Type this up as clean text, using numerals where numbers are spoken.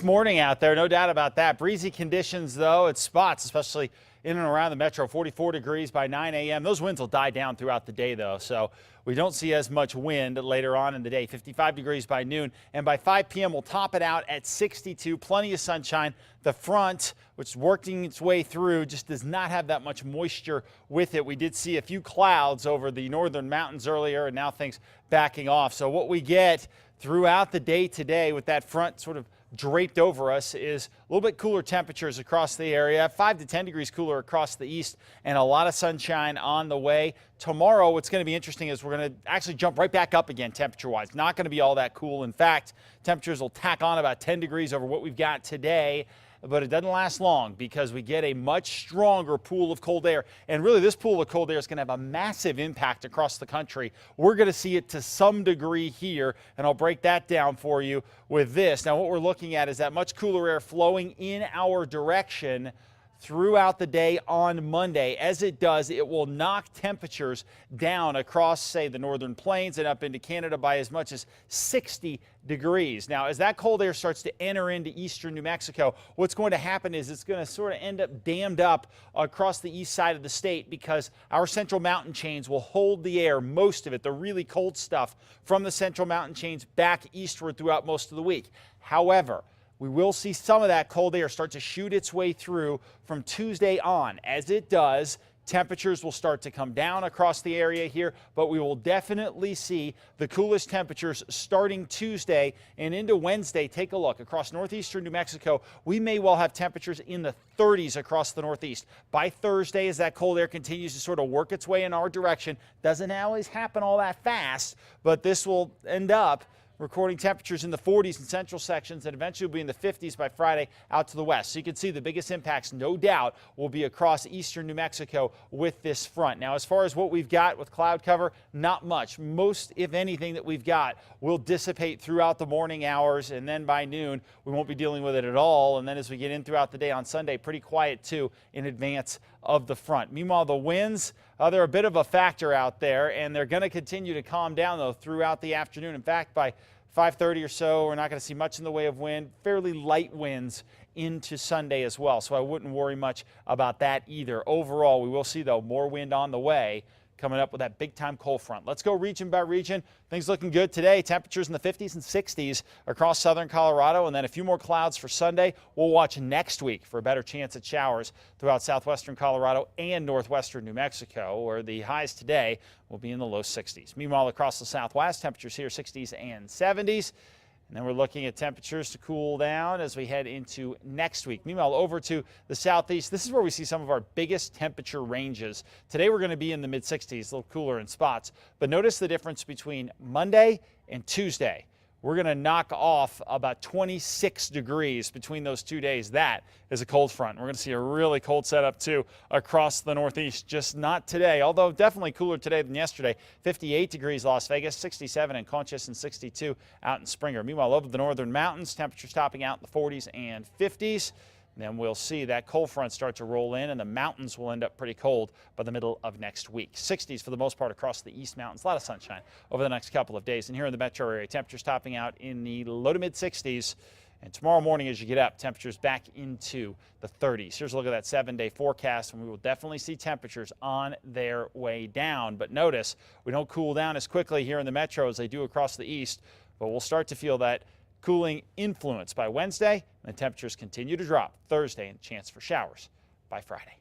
It's morning out there, no doubt about that. Breezy conditions, though, at spots, especially in and around the metro. 44 degrees by 9 a.m. Those winds will die down throughout the day, though, so we don't see as much wind later on in the day. 55 degrees by noon, and by 5 p.m. we'll top it out at 62. Plenty of sunshine. The front, which is working its way through, just does not have that much moisture with it. We did see a few clouds over the northern mountains earlier, and now things backing off. So what we get throughout the day today with that front sort of draped over us is a little bit cooler temperatures across the area, 5 to 10 degrees cooler across the east, and a lot of sunshine on the way. Tomorrow, what's going to be interesting is we're going to actually jump right back up again temperature-wise. Not going to be all that cool. In fact, temperatures will tack on about 10 degrees over what we've got today. But it doesn't last long because we get a much stronger pool of cold air. And really, this pool of cold air is going to have a massive impact across the country. We're going to see it to some degree here, and I'll break that down for you with this. Now, what we're looking at is that much cooler air flowing in our direction throughout the day on Monday. As it does, it will knock temperatures down across, say, the northern plains and up into Canada by as much as 60 degrees. Now, as that cold air starts to enter into eastern New Mexico, what's going to happen is it's going to sort of end up dammed up across the east side of the state because our central mountain chains will hold the air, most of it, the really cold stuff, from the central mountain chains back eastward throughout most of the week. However, we will see some of that cold air start to shoot its way through from Tuesday on. As it does, temperatures will start to come down across the area here, but we will definitely see the coolest temperatures starting Tuesday and into Wednesday. Take a look across northeastern New Mexico. We may well have temperatures in the 30s across the northeast. By Thursday, as that cold air continues to sort of work its way in our direction, doesn't always happen all that fast, but this will end up recording temperatures in the 40s in central sections and eventually will be in the 50s by Friday out to the west. So you can see the biggest impacts, no doubt, will be across eastern New Mexico with this front. Now, as far as what we've got with cloud cover, not much. Most, if anything, that we've got will dissipate throughout the morning hours, and then by noon, we won't be dealing with it at all. And then as we get in throughout the day on Sunday, pretty quiet, too, in advance of the front. Meanwhile, the winds, they're a bit of a factor out there, and they're going to continue to calm down, though, throughout the afternoon. In fact, by 5:30 or so, we're not going to see much in the way of wind. Fairly light winds into Sunday as well, so I wouldn't worry much about that either. Overall, we will see, though, more wind on the way coming up with that big-time cold front. Let's go region by region. Things looking good today. Temperatures in the 50s and 60s across southern Colorado, and then a few more clouds for Sunday. We'll watch next week for a better chance at showers throughout southwestern Colorado and northwestern New Mexico, where the highs today will be in the low 60s. Meanwhile, across the southwest, temperatures here 60s and 70s. And then we're looking at temperatures to cool down as we head into next week. Meanwhile, over to the southeast, this is where we see some of our biggest temperature ranges. Today we're going to be in the mid-60s, a little cooler in spots. But notice the difference between Monday and Tuesday. We're going to knock off about 26 degrees between those 2 days. That is a cold front. We're going to see a really cold setup, too, across the northeast. Just not today, although definitely cooler today than yesterday. 58 degrees Las Vegas, 67 in Conchas, and 62 out in Springer. Meanwhile, over the northern mountains, temperatures topping out in the 40s and 50s. Then we'll see that cold front start to roll in, and the mountains will end up pretty cold by the middle of next week. 60s for the most part across the East Mountains. A lot of sunshine over the next couple of days. And here in the metro area, temperatures topping out in the low to mid 60s. And tomorrow morning as you get up, temperatures back into the 30s. Here's a look at that 7-day forecast, and we will definitely see temperatures on their way down. But notice, we don't cool down as quickly here in the metro as they do across the east, but we'll start to feel that cooling influence by Wednesday, and the temperatures continue to drop Thursday and chance for showers by Friday.